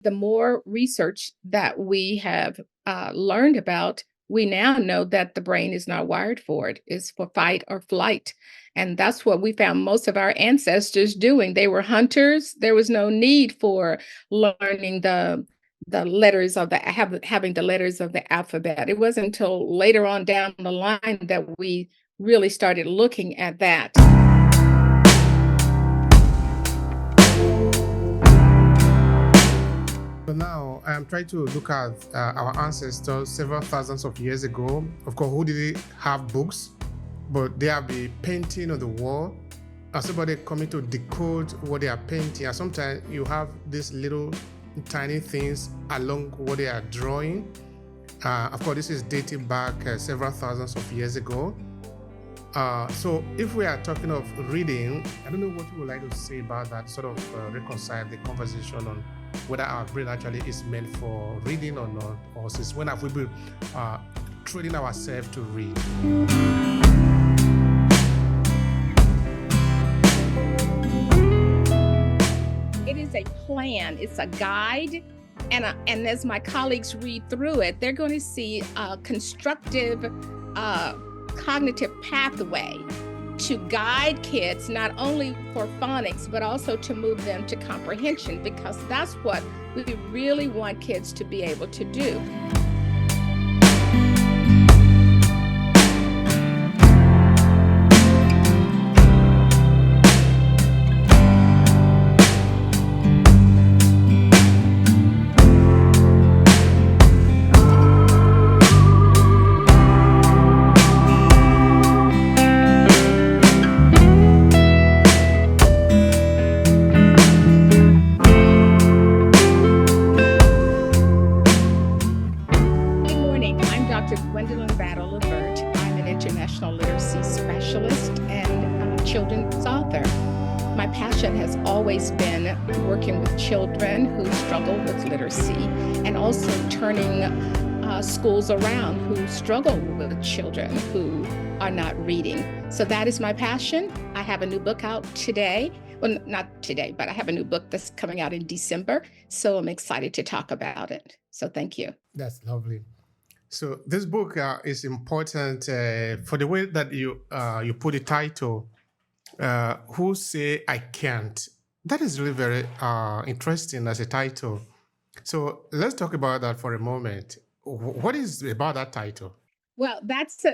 the more research that we have learned about, we now know that the brain is not wired for it. It's for fight or flight. And that's what we found most of our ancestors doing. They were hunters. There was no need for learning the letters of having the letters of the alphabet. It wasn't until later on down the line that we really started looking at that. So now I am trying to look at our ancestors several thousands of years ago. Of course, who didn't have books, but they have the painting on the wall, and somebody coming to decode what they are painting. And sometimes you have these little tiny things along what they are drawing. Of course, this is dating back several thousands of years ago. So if we are talking of reading, I don't know what you would like to say about that, sort of reconcile the conversation on whether our brain actually is meant for reading or not, or since when have we been training ourselves to read? It is a plan, it's a guide. And as my colleagues read through it, they're going to see a constructive cognitive pathway to guide kids, not only for phonics, but also to move them to comprehension, because that's what we really want kids to be able to do. Gwendolyn Lavert. I'm an international literacy specialist and a children's author. My passion has always been working with children who struggle with literacy and also turning schools around who struggle with children who are not reading. So that is my passion. I have a new book out today. Well, not today, but I have a new book that's coming out in December. So I'm excited to talk about it. So thank you. That's lovely. So this book is important for the way that you put the title. Who say I can't? That is really very interesting as a title. So let's talk about that for a moment. What is about that title? Well, that's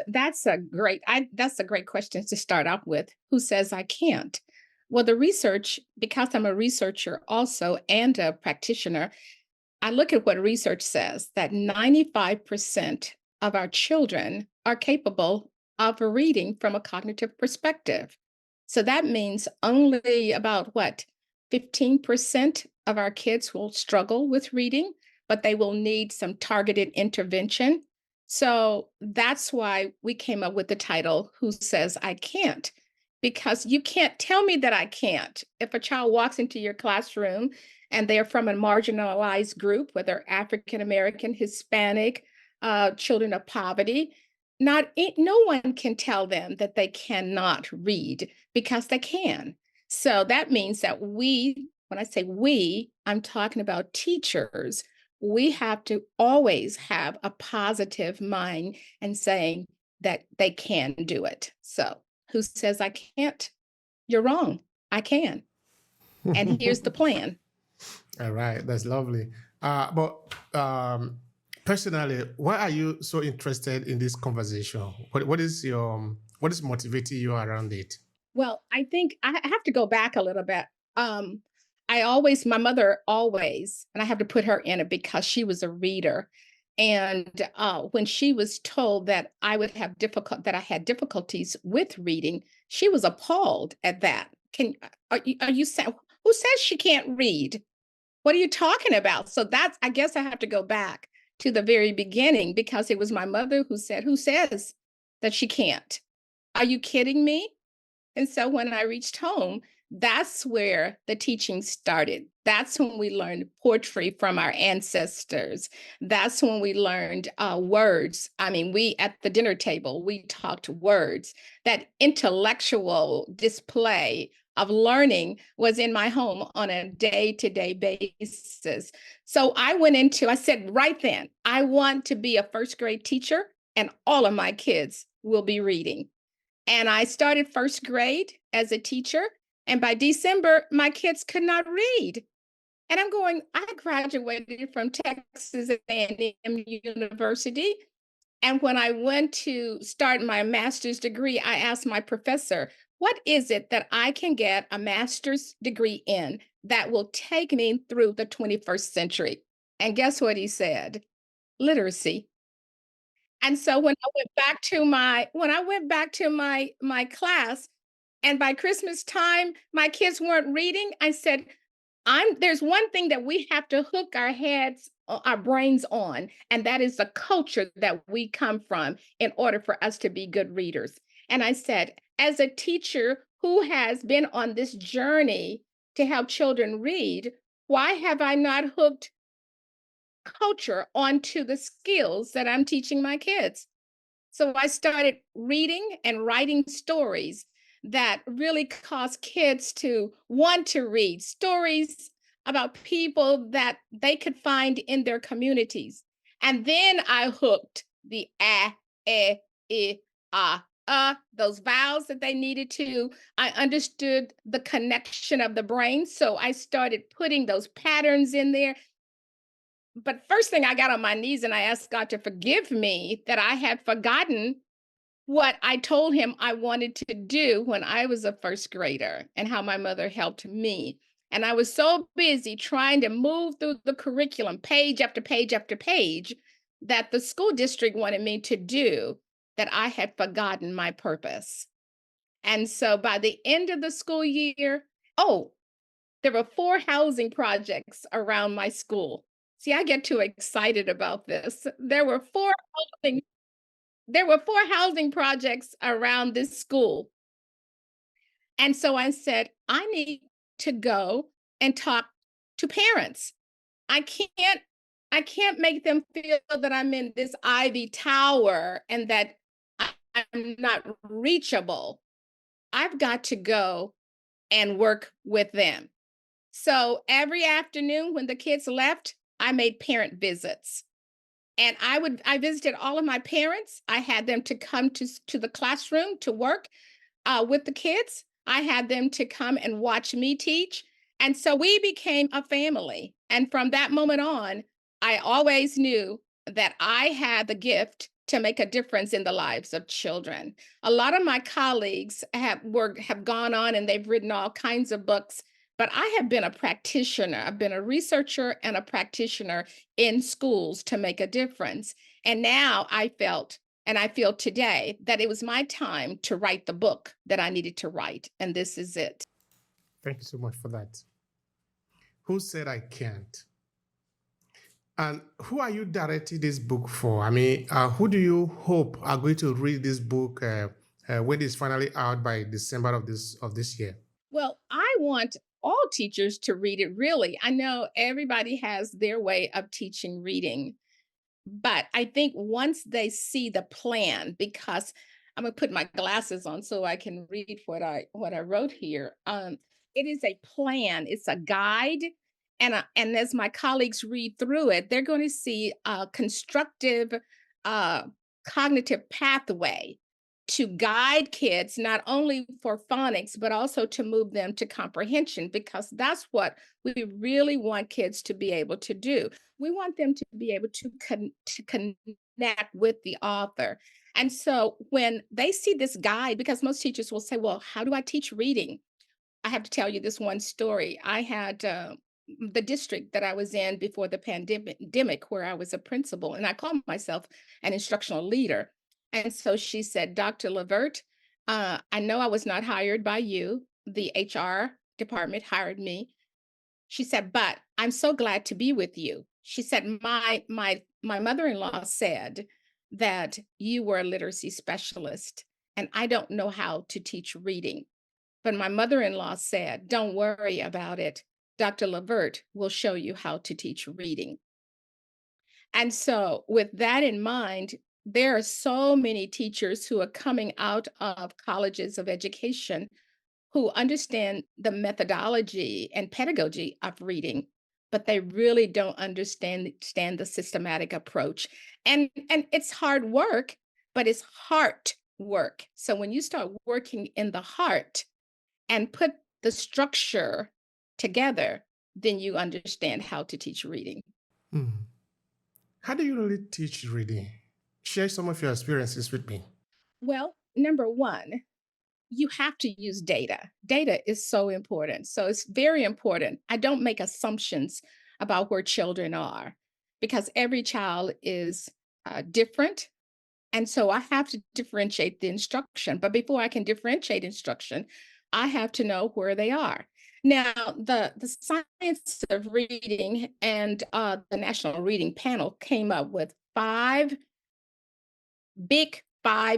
a great question to start off with. Who says I can't? Well, the research, because I'm a researcher also and a practitioner, I look at what research says that 95% of our children are capable of reading from a cognitive perspective. So that means only about 15% of our kids will struggle with reading, but they will need some targeted intervention. So that's why we came up with the title, Who Says I Can't? Because you can't tell me that I can't. If a child walks into your classroom and they're from a marginalized group, whether African American, Hispanic, children of poverty, no one can tell them that they cannot read because they can. So that means that when I say we, I'm talking about teachers. We have to always have a positive mind and saying that they can do it. So who says I can't? You're wrong. I can. And here's the plan. All right, that's lovely. But personally, why are you so interested in this conversation? What is motivating you around it? Well, I think I have to go back a little bit. My mother always, and I have to put her in it because she was a reader. And when she was told that I had difficulties with reading, she was appalled at that. Are you saying, who says she can't read? What are you talking about? So I guess I have to go back to the very beginning because it was my mother who said, who says that she can't? Are you kidding me? And so when I reached home, that's where the teaching started. That's when we learned poetry from our ancestors. That's when we learned words. I mean, we at the dinner table, we talked words. That intellectual display of learning was in my home on a day-to-day basis. So I said right then, I want to be a first grade teacher and all of my kids will be reading. And I started first grade as a teacher. And by December, my kids could not read. And I'm going, I graduated from Texas A&M University. And when I went to start my master's degree, I asked my professor, what is it that I can get a master's degree in that will take me through the 21st century? And guess what he said? Literacy. And so when I went back to my class, and by Christmas time, my kids weren't reading, I said, there's one thing that we have to hook our brains on, and that is the culture that we come from in order for us to be good readers. And I said, as a teacher who has been on this journey to help children read, why have I not hooked culture onto the skills that I'm teaching my kids? So I started reading and writing stories that really cause kids to want to read stories about people that they could find in their communities. And then I hooked the those vowels that they needed to. I understood the connection of the brain. So I started putting those patterns in there. But first thing, I got on my knees and I asked God to forgive me that I had forgotten what I told him I wanted to do when I was a first grader and how my mother helped me. And I was so busy trying to move through the curriculum, page after page after page, that the school district wanted me to do, that I had forgotten my purpose. And so by the end of the school year, oh, there were 4 housing projects around my school. See, I get too excited about this. Housing there were 4 housing projects around this school. And so I said, I need to go and talk to parents. I can't I can't make them feel that I'm in this ivy tower and that I'm not reachable. I've got to go and work with them. So every afternoon when the kids left, I made parent visits. And I visited all of my parents. I had them to come to the classroom to work with the kids. I had them to come and watch me teach. And so we became a family. And from that moment on, I always knew that I had the gift to make a difference in the lives of children. A lot of my colleagues have gone on and they've written all kinds of books, but I have been a practitioner. I've been a researcher and a practitioner in schools to make a difference. And now I feel today that it was my time to write the book that I needed to write. And this is it. Thank you so much for that. Who said I can't? And who are you directing this book for? I mean, who do you hope are going to read this book when it's finally out by December of this year? Well, I want all teachers to read it, really. I know everybody has their way of teaching reading, but I think once they see the plan, because I'm gonna put my glasses on so I can read what I wrote here. It is a plan. It's a guide, and as my colleagues read through it, they're going to see a constructive, uh, cognitive pathway to guide kids not only for phonics but also to move them to comprehension, because that's what we really want kids to be able to do. We want them to be able to connect with the author. And so when they see this guide, because most teachers will say, well, how do I teach reading? I have to tell you this one story. I had the district that I was in before the pandemic, where I was a principal, and I called myself an instructional leader. And so she said, Dr. Lavert, I know I was not hired by you. The HR department hired me. She said, but I'm so glad to be with you. She said, my mother-in-law said that you were a literacy specialist, and I don't know how to teach reading. But my mother-in-law said, don't worry about it. Dr. Lavert will show you how to teach reading. And so, with that in mind, there are so many teachers who are coming out of colleges of education who understand the methodology and pedagogy of reading, but they really don't understand the systematic approach. And it's hard work, but it's heart work. So when you start working in the heart and put the structure together, then you understand how to teach reading. Hmm. How do you really teach reading? Share some of your experiences with me. Well, number one, you have to use data. Data is so important. So it's very important. I don't make assumptions about where children are because every child is different. And so I have to differentiate the instruction. But before I can differentiate instruction, I have to know where they are. Now, the science of reading and the National Reading Panel came up with five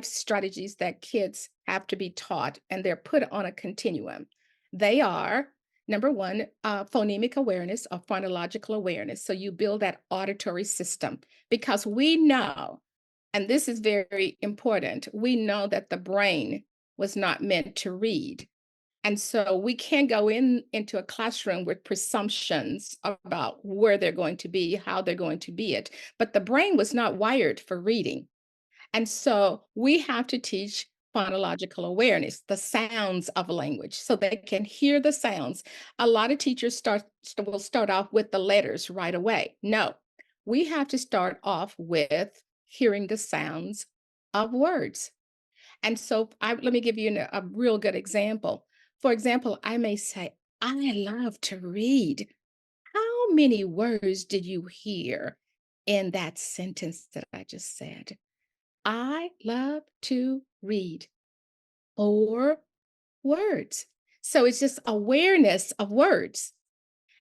strategies that kids have to be taught, and they're put on a continuum. They are number one, phonemic awareness or phonological awareness. So you build that auditory system because we know, and this is very important, we know that the brain was not meant to read. And so we can't go into a classroom with presumptions about where they're going to be, how they're going to be it. But the brain was not wired for reading. And so we have to teach phonological awareness, the sounds of language, so they can hear the sounds. A lot of teachers will start off with the letters right away. No, we have to start off with hearing the sounds of words. And so let me give you a real good example. For example, I may say, I love to read. How many words did you hear in that sentence that I just said? I love to read 4 words. So it's just awareness of words.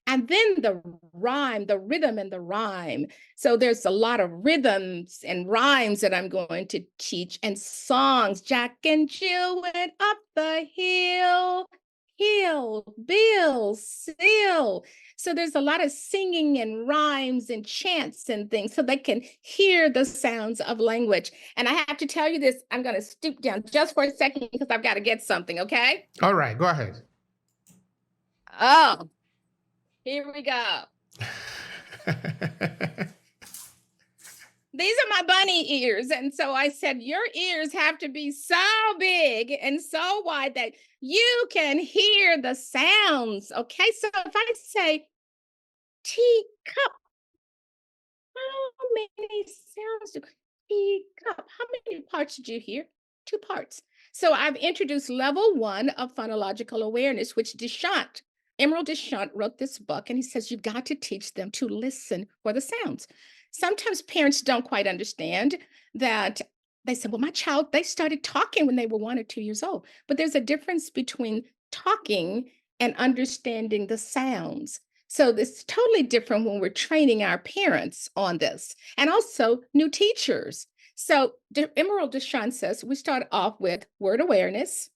And then the rhyme, the rhythm and the rhyme. So there's a lot of rhythms and rhymes that I'm going to teach and songs. Jack and Jill went up the hill, hill, Bill, Sill. So there's a lot of singing and rhymes and chants and things so they can hear the sounds of language. And I have to tell you this, I'm going to stoop down just for a second because I've got to get something, okay? All right, go ahead. Oh, here we go. These are my bunny ears. And so I said, your ears have to be so big and so wide that you can hear the sounds. Okay. So if I say teacup, how many sounds do teacup? How many parts did you hear? 2 parts. So I've introduced level 1 of phonological awareness, which Emerald Deschamps wrote this book, and he says you've got to teach them to listen for the sounds. Sometimes parents don't quite understand that. They said, well, my child, they started talking when they were 1 or 2 years old. But there's a difference between talking and understanding the sounds. So it's totally different when we're training our parents on this and also new teachers. So Emerald Deschamps says we start off with word awareness,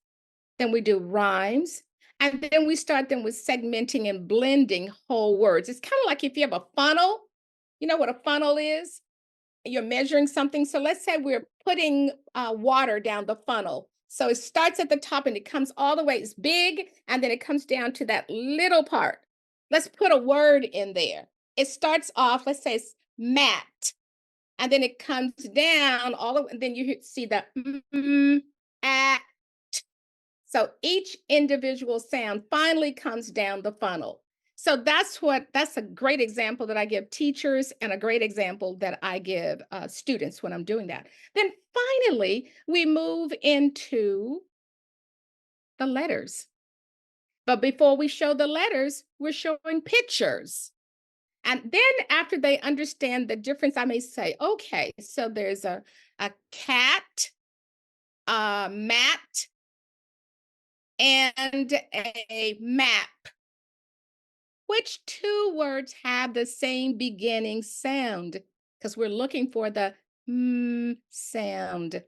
then we do rhymes, and then we start them with segmenting and blending whole words. It's kind of like if you have a funnel, you know what a funnel is? You're measuring something. So let's say we're putting water down the funnel. So it starts at the top and it comes all the way, it's big, and then it comes down to that little part. Let's put a word in there. It starts off, let's say it's mat, and then it comes down all the way, and then you see the at. So each individual sound finally comes down the funnel. So that's a great example that I give teachers and a great example that I give students when I'm doing that. Then finally, we move into the letters. But before we show the letters, we're showing pictures. And then after they understand the difference, I may say, okay, so there's a cat, a mat, and a map. Which 2 words have the same beginning sound? Because we're looking for the sound.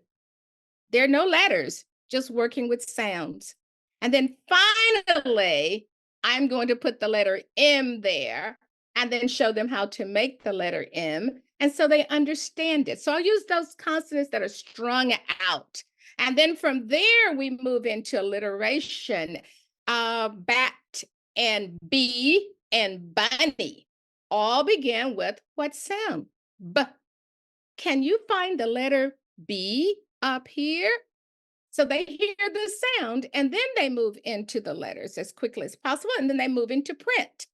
There are no letters, just working with sounds. And then finally, I'm going to put the letter M there and then show them how to make the letter M. And so they understand it. So I'll use those consonants that are strung out. And then from there, we move into alliteration. Bat and bee and bunny all begin with what sound? B. Can you find the letter B up here? So they hear the sound and then they move into the letters as quickly as possible. And then they move into print.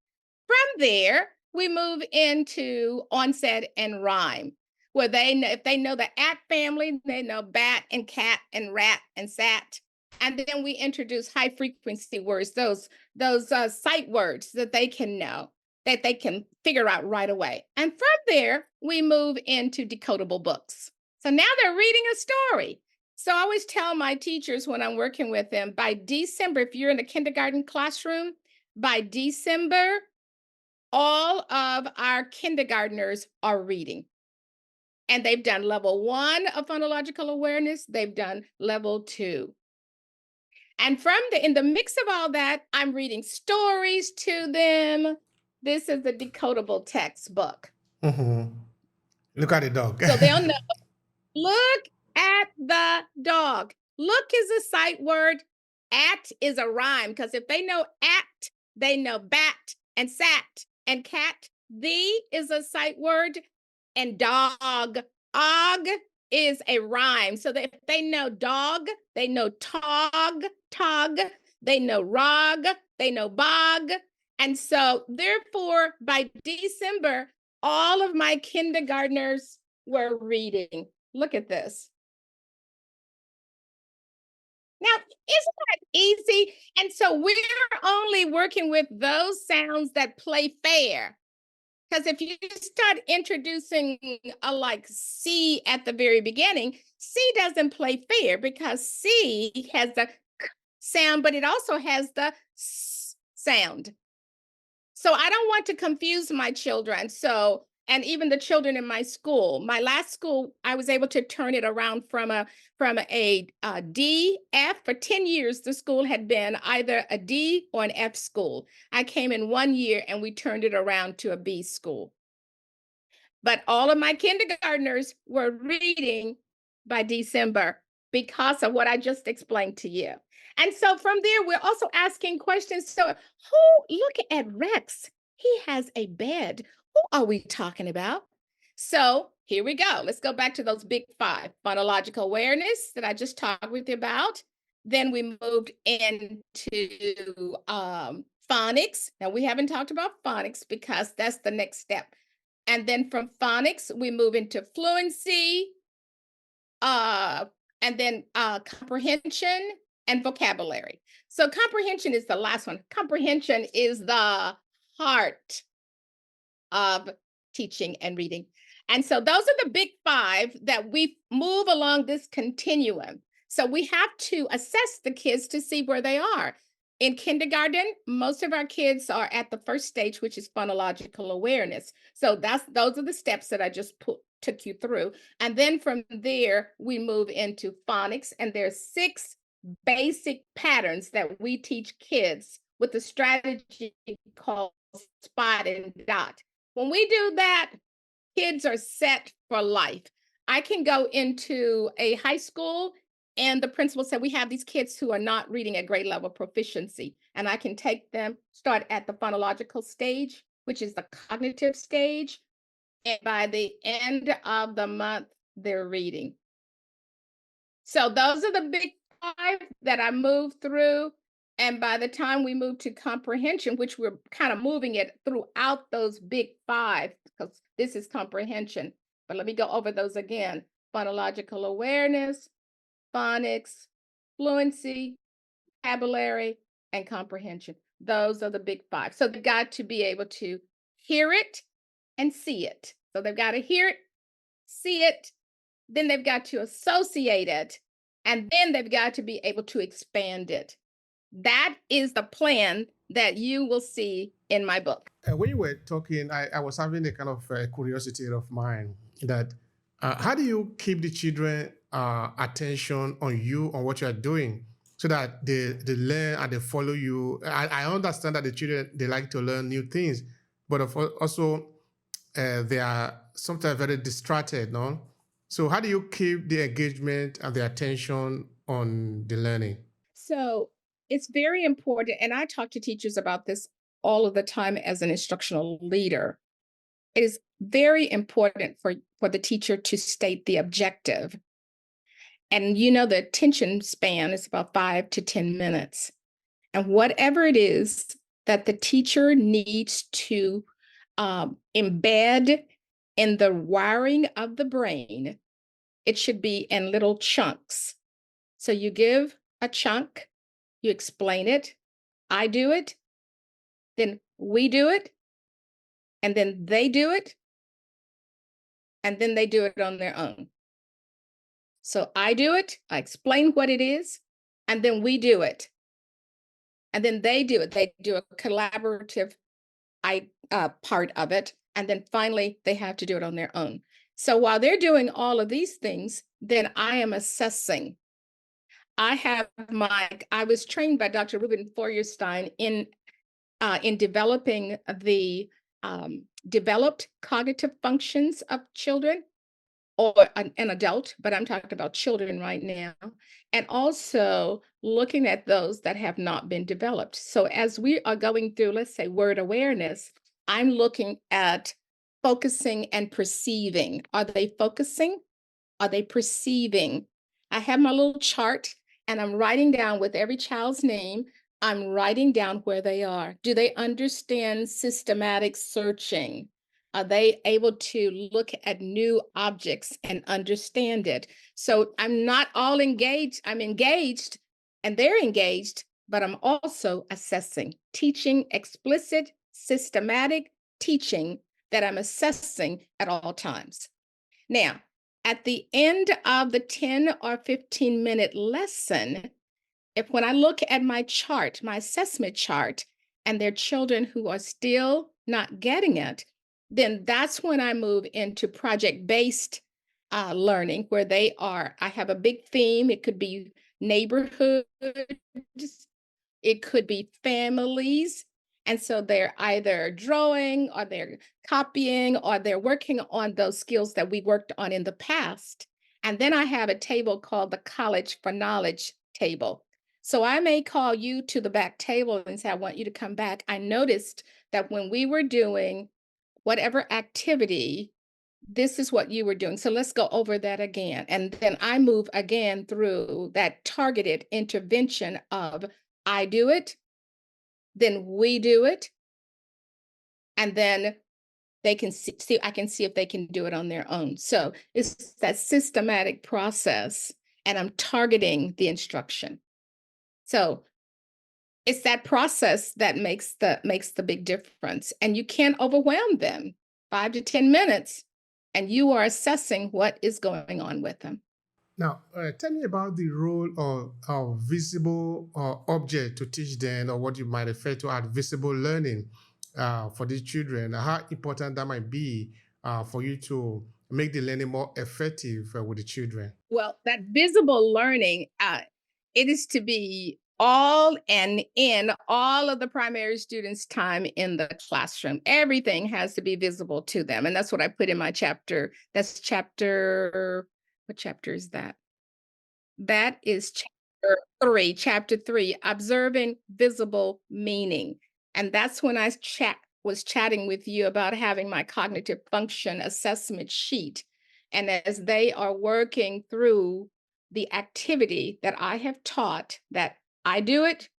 From there, we move into onset and rhyme, where if they know the at family, they know bat and cat and rat and sat. And then we introduce high frequency words, those sight words that they can know, that they can figure out right away. And from there, we move into decodable books. So now they're reading a story. So I always tell my teachers when I'm working with them, by December, if you're in a kindergarten classroom, by December, all of our kindergartners are reading. And they've done level 1 of phonological awareness. They've done level 2. And in the mix of all that, I'm reading stories to them. This is the decodable textbook. Mm-hmm. Look at the dog. So they'll know. Look at the dog. Look is a sight word. At is a rhyme, because if they know at, they know bat and sat and cat. The is a sight word, and dog. Og is a rhyme. So that if they know dog, they know tog, they know rog, they know bog. And so therefore, by December, all of my kindergartners were reading. Look at this. Now, isn't that easy? And so we're only working with those sounds that play fair. Because if you start introducing a like C at the very beginning, C doesn't play fair because C has the K sound, but it also has the S sound. So I don't want to confuse my children. So, and even the children in my school, my last school, I was able to turn it around from a D, F. For 10 years, the school had been either a D or an F school. I came in 1 year and we turned it around to a B school. But all of my kindergartners were reading by December because of what I just explained to you. And so from there, we're also asking questions. So, look at Rex. He has a bed. Who are we talking about? So here we go. Let's go back to those big 5. Phonological awareness that I just talked with you about. Then we moved into phonics. Now, we haven't talked about phonics because that's the next step. And then from phonics, we move into fluency, and then comprehension and vocabulary. So comprehension is the last one. Comprehension is the heart of teaching and reading. And so those are the big 5 that we move along this continuum. So we have to assess the kids to see where they are. In kindergarten, most of our kids are at the first stage, which is phonological awareness. So those are the steps that I just took you through. And then from there, we move into phonics, and there's 6 basic patterns that we teach kids with a strategy called spot and dot. When we do that, kids are set for life. I can go into a high school and the principal said, we have these kids who are not reading at grade level proficiency. And I can take them, start at the phonological stage, which is the cognitive stage. And by the end of the month, they're reading. So those are the big 5 that I moved through. And by the time we move to comprehension, which we're kind of moving it throughout those big 5, because this is comprehension. But let me go over those again. Phonological awareness, phonics, fluency, vocabulary, and comprehension. Those are the big 5. So they've got to be able to hear it and see it. So they've got to hear it, see it, then they've got to associate it, and then they've got to be able to expand it. That is the plan that you will see in my book. When you were talking, I was having a kind of curiosity of mine that how do you keep the children attention on you, on what you are doing, so that they learn and they follow you? I understand that the children, they like to learn new things, but also they are sometimes very distracted, no? So how do you keep the engagement and the attention on the learning? So it's very important. And I talk to teachers about this all of the time as an instructional leader. It is very important for the teacher to state the objective. And the attention span is about 5 to 10 minutes. And whatever it is that the teacher needs to embed in the wiring of the brain, it should be in little chunks. So you give a chunk, you explain it, I do it, then we do it, and then they do it, and then they do it on their own. So I do it, I explain what it is, and then we do it. And then they do it. They do a collaborative part of it. And then finally, they have to do it on their own. So while they're doing all of these things, then I am assessing. I was trained by Dr. Ruben Feuerstein in developing the developed cognitive functions of children or an adult, but I'm talking about children right now, and also looking at those that have not been developed. So as we are going through, let's say, word awareness, I'm looking at focusing and perceiving. Are they focusing? Are they perceiving? I have my little chart and I'm writing down with every child's name, I'm writing down where they are. Do they understand systematic searching? Are they able to look at new objects and understand it? So I'm not all engaged. I'm engaged and they're engaged, but I'm also assessing, teaching explicit, systematic teaching that I'm assessing at all times. Now, at the end of the 10 or 15-minute lesson, when I look at my chart, my assessment chart, and there are children who are still not getting it, then that's when I move into project-based learning where I have a big theme. It could be neighborhoods, it could be families. And so they're either drawing or they're copying or they're working on those skills that we worked on in the past. And then I have a table called the College for Knowledge table. So I may call you to the back table and say, I want you to come back. I noticed that when we were doing whatever activity, this is what you were doing. So let's go over that again. And then I move again through that targeted intervention of I do it, then we do it, and then they can see I can see if they can do it on their own. So it's that systematic process, and I'm targeting the instruction. So it's that process that makes the big difference. And you can't overwhelm them. 5 to 10 minutes, and you are assessing what is going on with them. Now, tell me about the role of visible object to teach them, or what you might refer to as visible learning for these children. How important that might be for you to make the learning more effective with the children. Well, that visible learning, it is to be all and in all of the primary students' time in the classroom. Everything has to be visible to them. And that's what I put in my chapter. What chapter is that? That is chapter 3, observing visible meaning. And that's when I was chatting with you about having my cognitive function assessment sheet. And as they are working through the activity that I have taught, that I do it,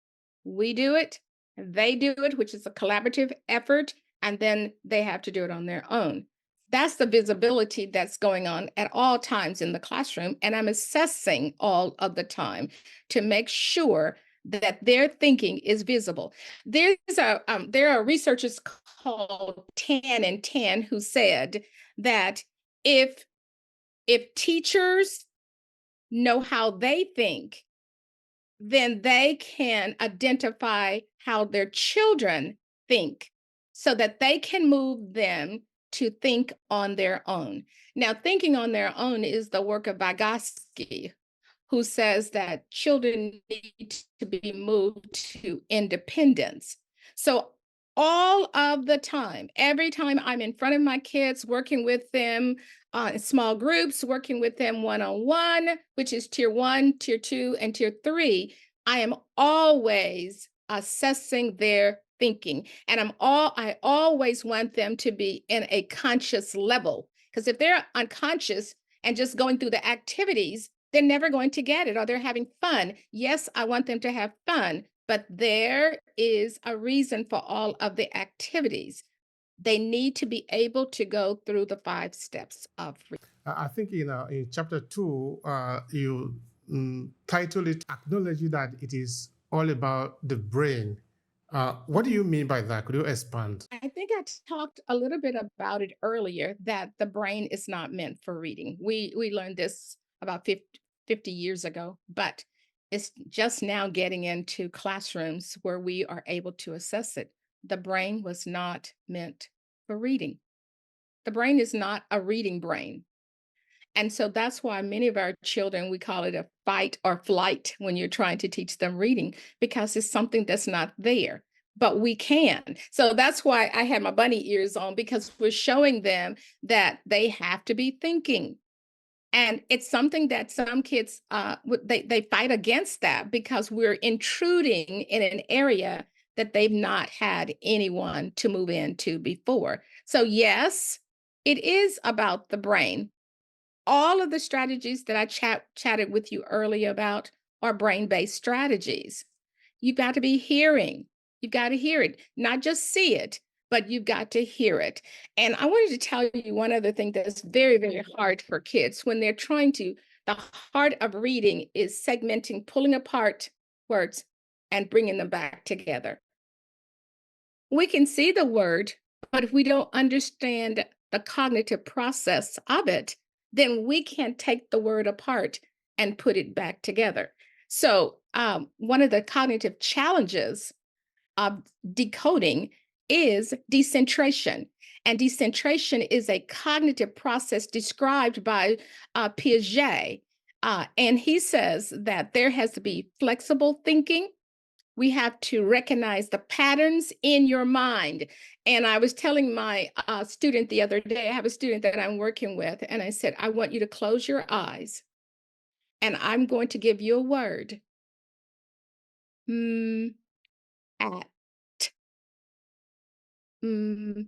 we do it, they do it, which is a collaborative effort, and then they have to do it on their own. That's the visibility that's going on at all times in the classroom. And I'm assessing all of the time to make sure that their thinking is visible. There are researchers called Tan and Tan who said that if teachers know how they think, then they can identify how their children think so that they can move them to think on their own. Now, thinking on their own is the work of Vygotsky, who says that children need to be moved to independence. So all of the time. Every time I'm in front of my kids, working with them in small groups, working with them one on one, which is tier one, tier two, and tier three, I am always assessing their thinking. And I always want them to be in a conscious level. Because if they're unconscious and just going through the activities, they're never going to get it, or they're having fun. Yes, I want them to have fun, but there is a reason for all of the activities. They need to be able to go through the 5 steps of I think in chapter 2, you title it Acknowledging that it is all about the brain. What do Mhm. you mean by that? Could you expand? I think I talked a little bit about it earlier, that the brain is not meant for reading. We learned this about 50 years ago, but it's just now getting into classrooms where we are able to assess it. The brain was not meant for reading. The brain is not a reading brain. And so that's why many of our children, we call it a fight or flight when you're trying to teach them reading, because it's something that's not there. But we can. So that's why I had my bunny ears on, because we're showing them that they have to be thinking. And it's something that some kids they fight against that, because we're intruding in an area that they've not had anyone to move into before. So yes, it is about the brain. All of the strategies that I chatted with you earlier about are brain-based strategies. You've got to be hearing. You've got to hear it, not just see it, but you've got to hear it. And I wanted to tell you one other thing that's very, very hard for kids when they're trying to, the heart of reading is segmenting, pulling apart words and bringing them back together. We can see the word, but if we don't understand the cognitive process of it, then we can't take the word apart and put it back together. So, one of the cognitive challenges of decoding is decentration. And decentration is a cognitive process described by Piaget. And he says that there has to be flexible thinking. We have to recognize the patterns in your mind. And I was telling my student the other day, I have a student that I'm working with, and I said, I want you to close your eyes and I'm going to give you a word. Mm, at, mm,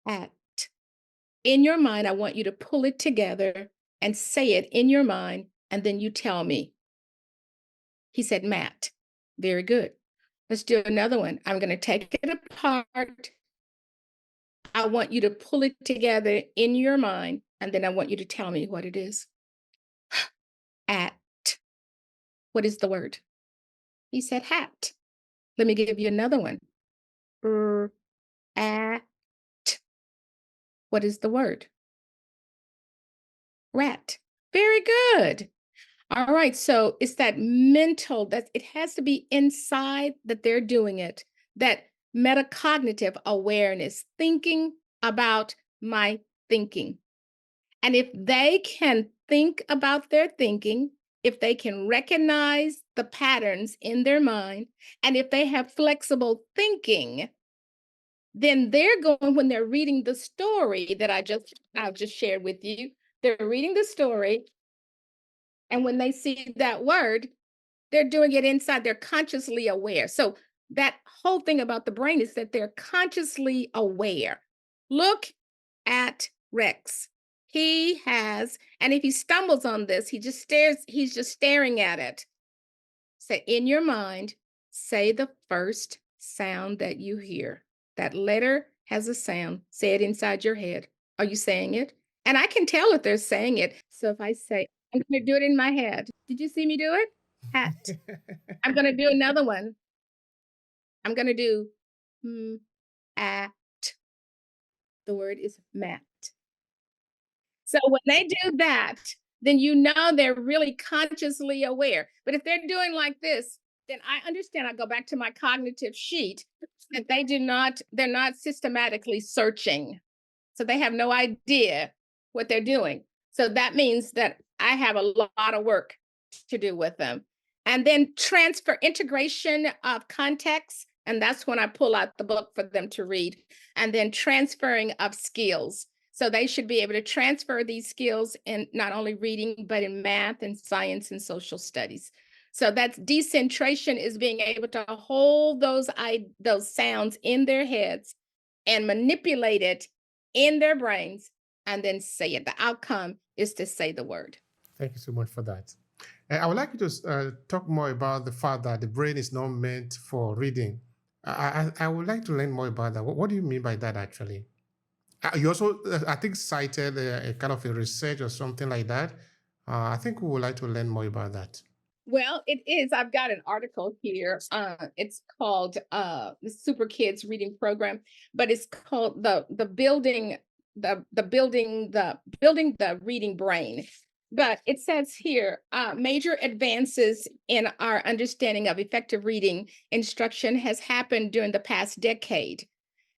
at. In your mind, I want you to pull it together and say it in your mind, and then you tell me. He said, Matt. Very good. Let's do another one. I'm going to take it apart. I want you to pull it together in your mind, and then I want you to tell me what it is. At. What is the word? He said hat. Let me give you another one. At. What is the word? Rat. Very good. All right. So it's that mental, that it has to be inside that they're doing it, that metacognitive awareness, thinking about my thinking. And if they can think about their thinking, if they can recognize the patterns in their mind, and if they have flexible thinking, then they're going, when they're reading the story that I've just shared with you, they're reading the story, and when they see that word, they're doing it inside, they're consciously aware. So that whole thing about the brain is that they're consciously aware. Look at Rex. He has, and if he stumbles on this, he's just staring at it. Say in your mind, say the first sound that you hear. That letter has a sound. Say it inside your head. Are you saying it? And I can tell if they're saying it. So if I say, I'm going to do it in my head. Did you see me do it? Hat. I'm going to do another one. I'm going to do at. The word is Matt. So when they do that, then you know they're really consciously aware. But if they're doing like this, then I understand. I go back to my cognitive sheet that they're not systematically searching. So they have no idea what they're doing. So that means that I have a lot of work to do with them. And then transfer, integration of context. And that's when I pull out the book for them to read. And then transferring of skills. So they should be able to transfer these skills in not only reading, but in math and science and social studies. So that's decentration, is being able to hold those sounds in their heads and manipulate it in their brains and then say it. The outcome is to say the word. Thank you so much for that. I would like you to talk more about the fact that the brain is not meant for reading. I would like to learn more about that. What do you mean by that, actually? You also, I think, cited a kind of a research or something like that. I think we would like to learn more about that. Well, it is. I've got an article here. It's called the Super Kids Reading Program, but it's called the building the reading brain. But it says here, major advances in our understanding of effective reading instruction has happened during the past decade,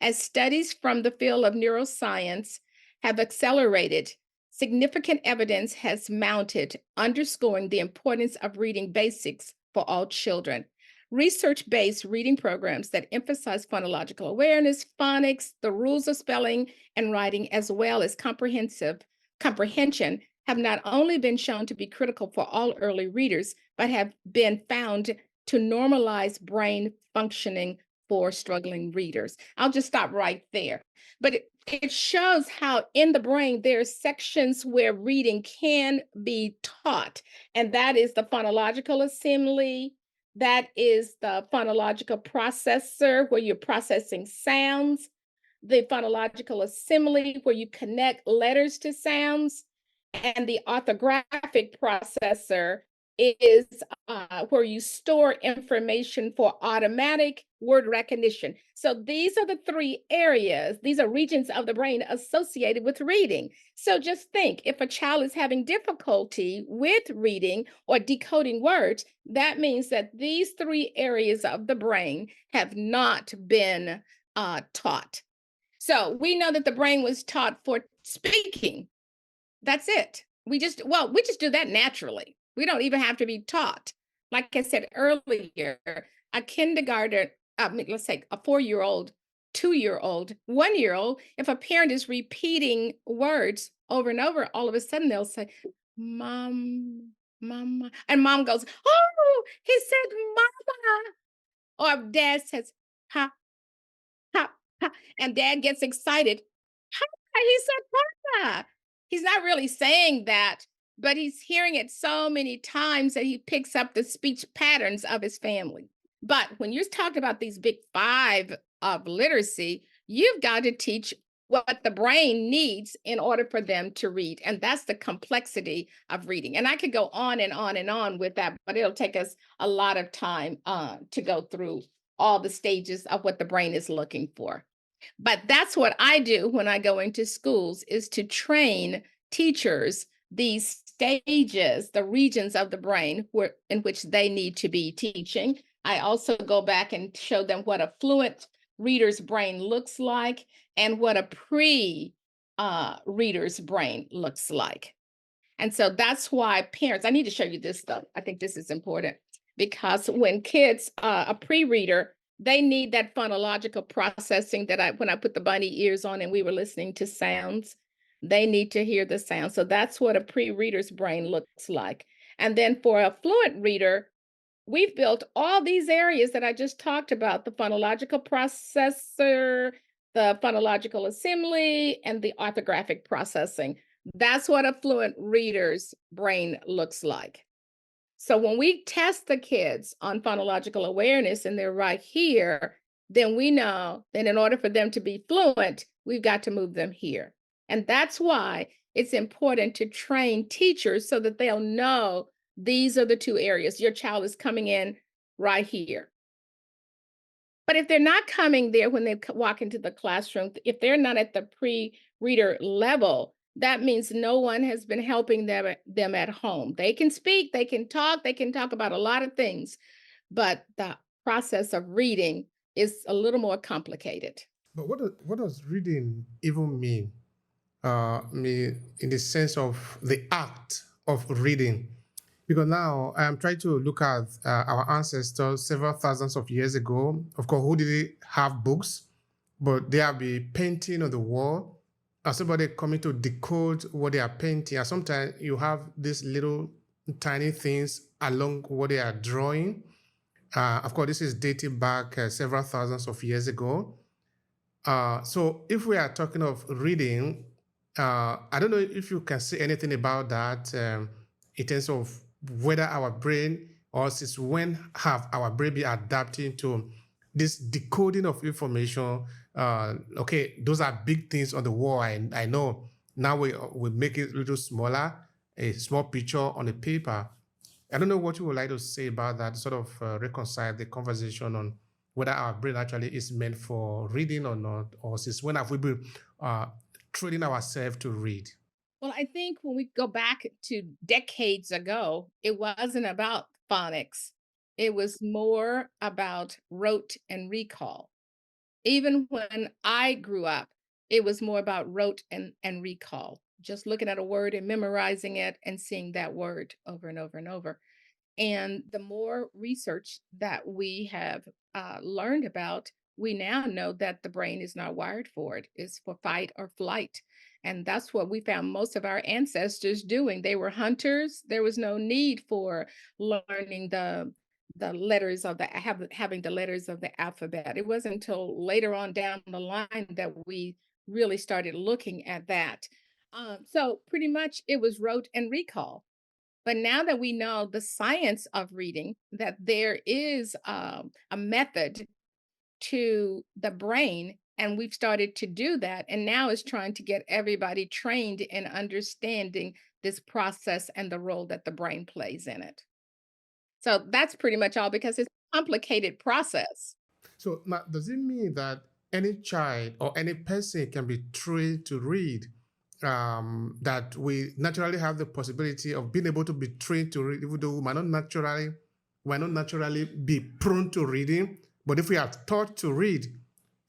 as studies from the field of neuroscience have accelerated. Significant evidence has mounted, underscoring the importance of reading basics for all children. Research-based reading programs that emphasize phonological awareness, phonics, the rules of spelling and writing, as well as comprehension, have not only been shown to be critical for all early readers, but have been found to normalize brain functioning for struggling readers. I'll just stop right there. But it shows how in the brain there are sections where reading can be taught, and that is the phonological assembly, that is the phonological processor where you're processing sounds, the phonological assembly where you connect letters to sounds, and the orthographic processor is where you store information for automatic word recognition. So these are the three areas, these are regions of the brain associated with reading. So just think, if a child is having difficulty with reading or decoding words, that means that these three areas of the brain have not been taught. So we know that the brain was taught for speaking. That's it. We just do that naturally. We don't even have to be taught. Like I said earlier, a kindergarten, let's say a 4-year-old, 2-year-old, 1-year-old, if a parent is repeating words over and over, all of a sudden they'll say, Mom, Mama. And mom goes, Oh, he said Mama. Or dad says, Ha, ha, ha. And dad gets excited. He said Papa. He's not really saying that, but he's hearing it so many times that he picks up the speech patterns of his family. But when you're talking about these big five of literacy, you've got to teach what the brain needs in order for them to read. And that's the complexity of reading. And I could go on and on and on with that, but it'll take us a lot of time to go through all the stages of what the brain is looking for. But that's what I do when I go into schools, is to train teachers these stages, the regions of the brain in which they need to be teaching. I also go back and show them what a fluent reader's brain looks like and what a pre-reader's brain looks like. And so that's why parents, I need to show you this stuff. I think this is important, because when kids, a pre-reader, they need that phonological processing that when I put the bunny ears on and we were listening to sounds, they need to hear the sound. So that's what a pre-reader's brain looks like. And then for a fluent reader, we've built all these areas that I just talked about, the phonological processor, the phonological assembly, and the orthographic processing. That's what a fluent reader's brain looks like. So when we test the kids on phonological awareness and they're right here, then we know that in order for them to be fluent, we've got to move them here. And that's why it's important to train teachers so that they'll know these are the two areas. Your child is coming in right here. But if they're not coming there when they walk into the classroom, if they're not at the pre-reader level, that means no one has been helping them at home. They can speak, they can talk about a lot of things, but the process of reading is a little more complicated. But what does reading even mean? In the sense of the act of reading. Because now I'm trying to look at our ancestors several thousands of years ago. Of course, who didn't have books, but they have been painting on the wall, and somebody coming to decode what they are painting. And sometimes you have these little tiny things along what they are drawing. Of course, this is dating back several thousands of years ago. So if we are talking of reading, I don't know if you can say anything about that in terms of whether our brain or since when have our brain been adapting to this decoding of information. Okay, those are big things on the wall. I know now we make it a little smaller, a small picture on the paper. I don't know what you would like to say about that, sort of reconcile the conversation on whether our brain actually is meant for reading or not, or since when have we been uh, training ourselves to read? Well, I think when we go back to decades ago, it wasn't about phonics. It was more about rote and recall. Even when I grew up, it was more about rote and recall, just looking at a word and memorizing it and seeing that word over and over and over. And the more research that we have learned about, we now know that the brain is not wired for it. It's for fight or flight. And that's what we found most of our ancestors doing. They were hunters. There was no need for learning the letters of having the letters of the alphabet. It wasn't until later on down the line that we really started looking at that. So pretty much it was rote and recall. But now that we know the science of reading, that there is a method to the brain, and we've started to do that, and now is trying to get everybody trained in understanding this process and the role that the brain plays in it. So that's pretty much all because it's a complicated process. So now, does it mean that any child or any person can be trained to read? That we naturally have the possibility of being able to be trained to read, even though we might not naturally be prone to reading. But if we are taught to read,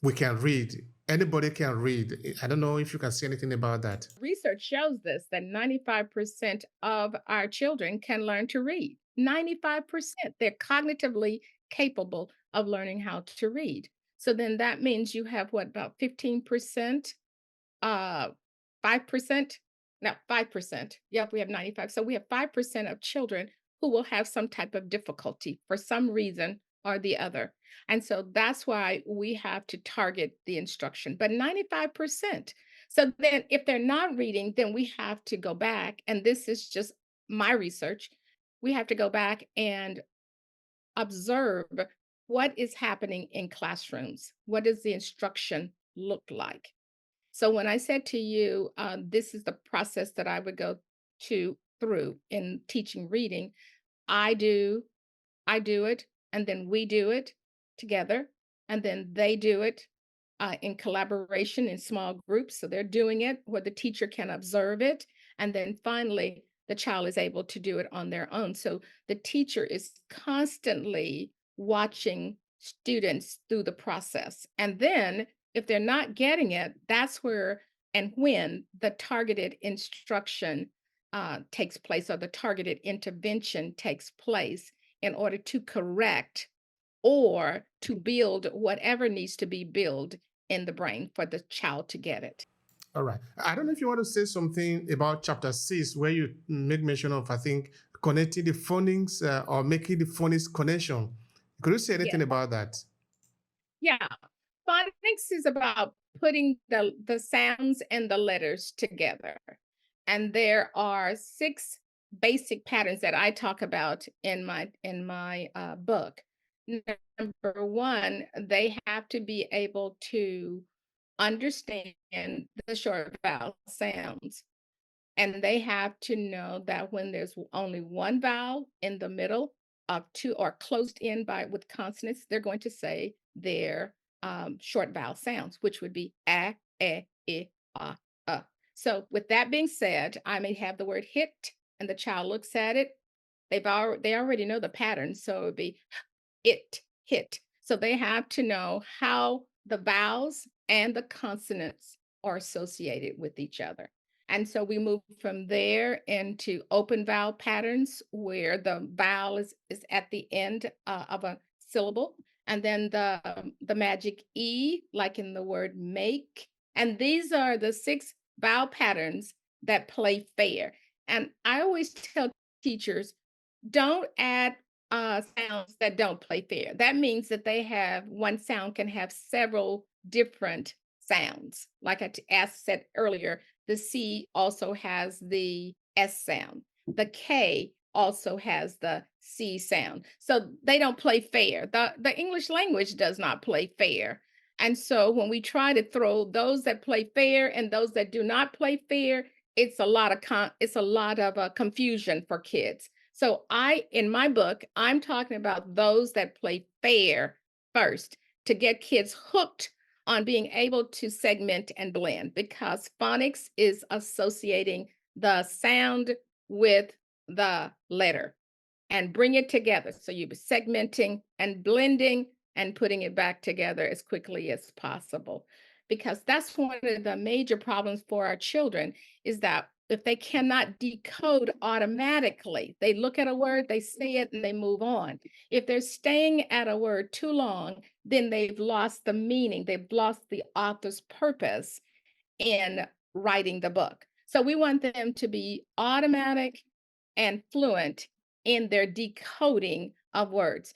we can read. Anybody can read. I don't know if you can say anything about that. Research shows this that 95% of our children can learn to read. 95%. They're cognitively capable of learning how to read. So then that means you have what, about 15%, uh 5%? No, 5%. Yep, we have 95. So we have 5% of children who will have some type of difficulty for some reason or the other. And so that's why we have to target the instruction. But 95%. So then if they're not reading, then we have to go back, and this is just my research. We have to go back and observe what is happening in classrooms. What does the instruction look like? So when I said to you, this is the process that I would go to through in teaching reading, I do, I do it, and then we do it together, and then they do it in collaboration in small groups. So they're doing it where the teacher can observe it. And then finally, the child is able to do it on their own. So the teacher is constantly watching students through the process. And then if they're not getting it, that's where and when the targeted instruction takes place, or the targeted intervention takes place in order to correct or to build whatever needs to be built in the brain for the child to get it. All right. I don't know if you want to say something about chapter 6, where you make mention of, I think, connecting the phonics or making the phonics connection. Could you say Yeah. anything about that? Yeah. Phonics is about putting the sounds and the letters together. And there are six basic patterns that I talk about in my book. Number one, they have to be able to understand the short vowel sounds. And they have to know that when there's only one vowel in the middle of two, or closed in by with consonants, they're going to say their short vowel sounds, which would be a, I, a. So with that being said, I may have the word hit, and the child looks at it. They already know the pattern, so it would be it, hit. So they have to know how the vowels and the consonants are associated with each other. And so we move from there into open vowel patterns where the vowel is at the end of a syllable. And then the magic E, like in the word make. And these are the 6 vowel patterns that play fair. And I always tell teachers, don't add sounds that don't play fair. That means that they have one sound can have several different sounds. Like as said earlier, the C also has the S sound. The K also has the C sound. So they don't play fair. The English language does not play fair. And so when we try to throw those that play fair and those that do not play fair, it's a lot of confusion for kids. So in my book, I'm talking about those that play fair first to get kids hooked on being able to segment and blend, because phonics is associating the sound with the letter and bring it together. So you're segmenting and blending and putting it back together as quickly as possible. Because that's one of the major problems for our children, is that if they cannot decode automatically, they look at a word, they say it, and they move on. If they're staying at a word too long, then they've lost the meaning, they've lost the author's purpose in writing the book. So we want them to be automatic and fluent in their decoding of words.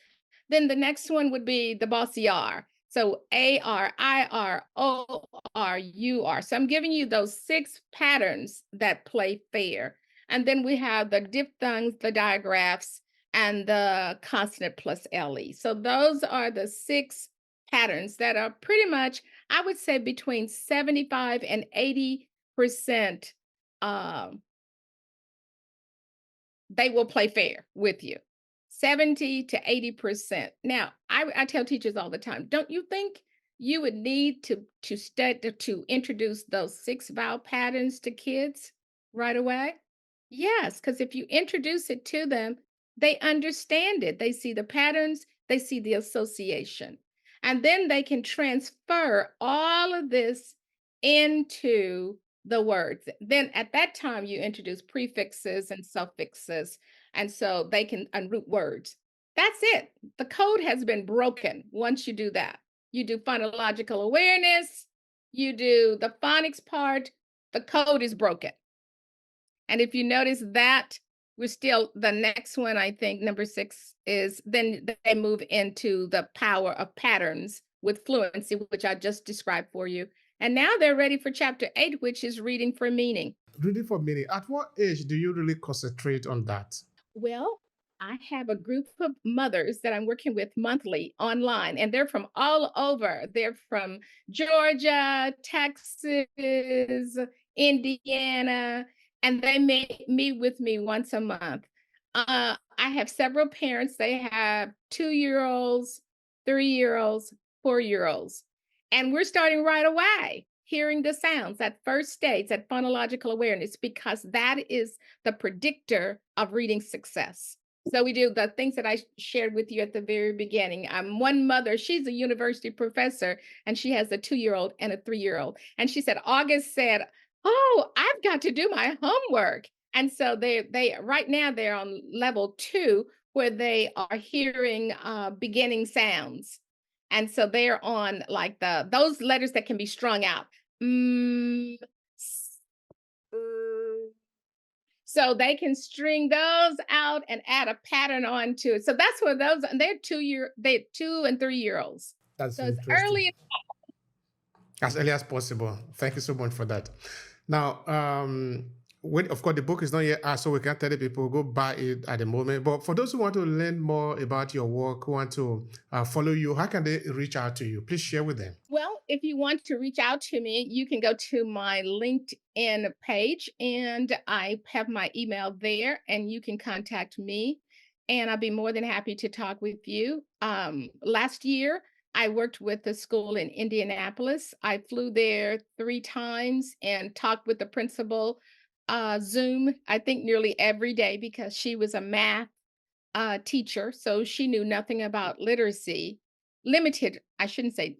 Then the next one would be the bossy R. So AR, IR, OR, UR. So I'm giving you those 6 patterns that play fair. And then we have the diphthongs, the digraphs, and the consonant plus LE. So those are the 6 patterns that are pretty much, I would say, between 75 and 80%, they will play fair with you. 70 to 80%. Now, I tell teachers all the time, don't you think you would need to study to introduce those 6 vowel patterns to kids right away? Yes, because if you introduce it to them, they understand it. They see the patterns, they see the association. And then they can transfer all of this into the words. Then at that time, you introduce prefixes and suffixes, and so they can unroot words. That's it. The code has been broken once you do that. You do phonological awareness, you do the phonics part, the code is broken. And if you notice that, we're still, the next one, I think, number 6 is then they move into the power of patterns with fluency, which I just described for you. And now they're ready for chapter 8, which is reading for meaning. Reading for meaning. At what age do you really concentrate on that? Well, I have a group of mothers that I'm working with monthly online, and they're from all over. They're from Georgia, Texas, Indiana, and they meet with me once a month. I have several parents. They have 2-year-olds, 3-year-olds, 4-year-olds, and we're starting right away hearing the sounds, that first stage, that phonological awareness, because that is the predictor of reading success. So we do the things that I shared with you at the very beginning. One mother, she's a university professor, and she has a 2-year-old and a 3-year-old. And she said, August said, "Oh, I've got to do my homework." And so they right now they're on level 2, where they are hearing beginning sounds. And so they're on like those letters that can be strung out. Mm, so they can string those out and add a pattern onto it. So that's where those, and they're 2 and 3-year olds. That's So it's interesting. early. As early as possible. Thank you so much for that. Now, of course, the book is not yet out, so we can't tell the people go buy it at the moment. But for those who want to learn more about your work, who want to follow you, how can they reach out to you? Please share with them. Well, if you want to reach out to me, you can go to my LinkedIn page, and I have my email there, and you can contact me, and I'll be more than happy to talk with you. Last year, I worked with a school in Indianapolis. I flew there 3 times and talked with the principal, Zoom, I think nearly every day, because she was a math teacher, so she knew nothing about literacy. Limited, I shouldn't say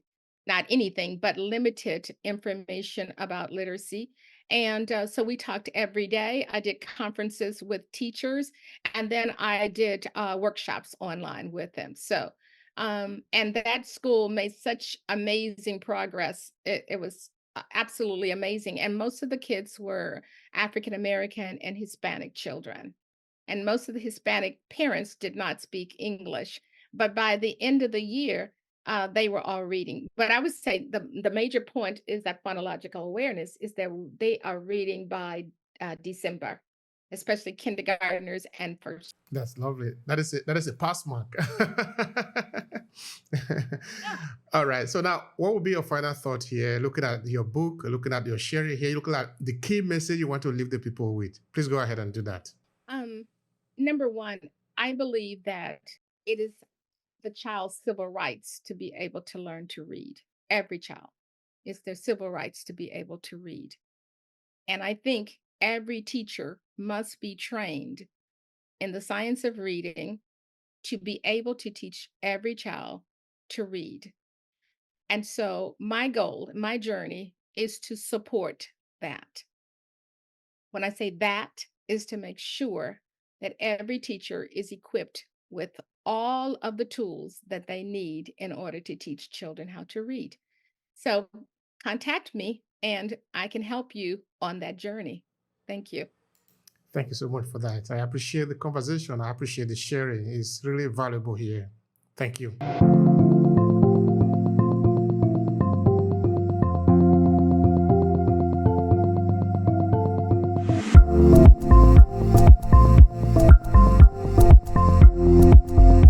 not anything, but limited information about literacy. And so we talked every day. I did conferences with teachers, and then I did workshops online with them. So, and that school made such amazing progress. It was absolutely amazing. And most of the kids were African American and Hispanic children. And most of the Hispanic parents did not speak English. But by the end of the year, they were all reading. But I would say the major point is that phonological awareness is that they are reading by December, especially kindergartners and first. That's lovely. That is a pass mark. Yeah. All right. So now, what would be your final thought here? Looking at your book, looking at your sharing here, looking at the key message you want to leave the people with. Please go ahead and do that. Um, Number one, I believe that it is the child's civil rights to be able to learn to read. Every child. It's their civil rights to be able to read. And I think every teacher must be trained in the science of reading to be able to teach every child to read. And so my goal, my journey is to support that. When I say that, is to make sure that every teacher is equipped with all of the tools that they need in order to teach children how to read. So contact me and I can help you on that journey. Thank you. Thank you so much for that. I appreciate the conversation. I appreciate the sharing. It's really valuable here. Thank you.